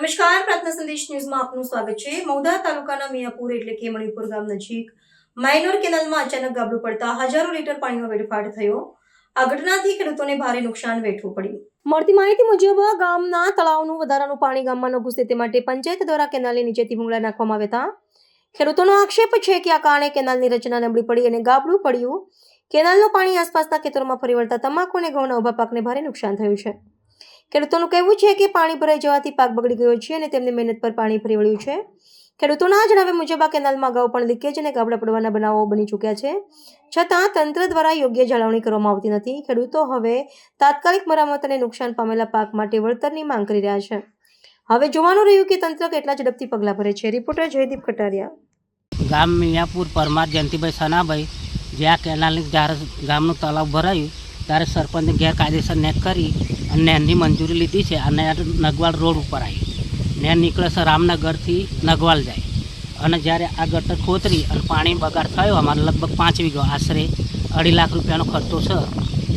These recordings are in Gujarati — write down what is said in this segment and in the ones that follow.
નમસ્કાર, પ્રાર્થના સંદેશ ન્યૂઝમાં આપનું સ્વાગત છે। મૌધા તાલુકાના મિયાપુર એટલે કે મણિપુર ગામ નજીક માઇનોર કેનાલમાં અચાનક ગાબડું પડતા હજારો લીટર પાણીનો વેડફાટ થયો। આ ઘટનાથી ખેડૂતોને ભારે નુકસાન વેઠવું પડ્યું। મળતી માહિતી મુજબ ગામના તળાવનું વધારાનું પાણી ગામમાં ન ઘૂસે તે માટે પંચાયત દ્વારા કેનાલની નીચેથી ભૂંગળા નાખવામાં આવ્યા હતા। ખેડૂતોનો આક્ષેપ છે કે આ કારણે કેનાલની રચના નબળી પડી અને ગાબડું પડ્યું। કેનાલનું પાણી આસપાસના ખેતરોમાં ફરી વળતા તમાકુ અને ઘઉંના ઊભા પાકને ભારે નુકસાન થયું છે। ખેડૂતોનું કહેવું છે કે પાણી ભરાઈ જવાથી પાક બગડી ગયો છે અને તેમની મહેનત પર પાણી ફરી વળ્યું છે। ખેડૂતોના જણાવ્યા મુજબ આ કેનાલમાં અગાઉ પણ લીકેજ અને ગાબડા પડવાના બનાવો બની ચૂક્યા છે, છતાં તંત્ર દ્વારા યોગ્ય જાળવણી કરવામાં આવતી નથી। ખેડૂતો હવે તાત્કાલિક મરામત અને નુકસાન પામેલા પાક માટે વળતરની માંગ કરી રહ્યા છે। હવે જોવાનું રહ્યું કે તંત્ર કેટલા ઝડપથી પગલાં ભરે છે। રિપોર્ટર જયદીપ કટારિયા। ગામ મિયાપુર પરમાર જયંતિભાઈ સનાભાઈ જ્યાં કેનાલની જ્યારે ગામનું તળાવ ભરાયું ત્યારે સરપંચે ગેરકાયદેસર નેર કરી અને નેરની મંજૂરી લીધી છે અને નગવાલ રોડ ઉપર આવી નેર નીકળે છે રામનગરથી નગવાલ જાય અને જ્યારે આ ગટર ખોતરી અને પાણી બગાડ થયો અમારે લગભગ 5 વીઘો આશરે 2.5 લાખ રૂપિયાનો ખર્ચો છે।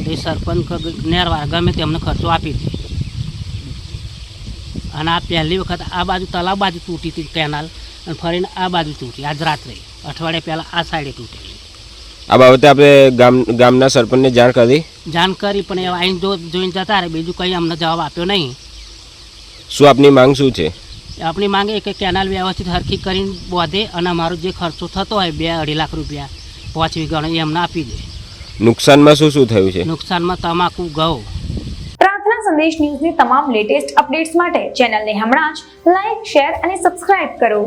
તે સરપંચ નેરવાળા ગમે તેમને ખર્ચો આપી દે અને આ પહેલી વખત આ બાજુ તળાવ બાજુ તૂટી હતી કેનાલ અને ફરીને આ બાજુ તૂટી આજ રાત્રે અઠવાડિયા પહેલાં આ સાઈડે તૂટેલી। આ બાબતે આપણે ગામના સરપંચને જાણ કરી પણ એ આઈને જોઈને જતા રહે, બીજું કંઈ અમને જવાબ આપ્યો નહીં। શું આપની માંગ શું છે? આપણી માંગ એ કે કેનાલ વ્યવસ્થિત હરખી કરીને બાંધે અને અમારો જે ખર્ચો થતો હોય 2-2.5 લાખ રૂપિયા 5 વીઘાનો એ અમને આપી દે। નુકસાનમાં શું શું થયું છે? નુકસાનમાં તમાકુ, ઘઉં। પ્રાર્થના સંદેશ ન્યૂઝની તમામ લેટેસ્ટ અપડેટ્સ માટે ચેનલને હમણાં જ લાઈક, શેર અને સબસ્ક્રાઇબ કરો।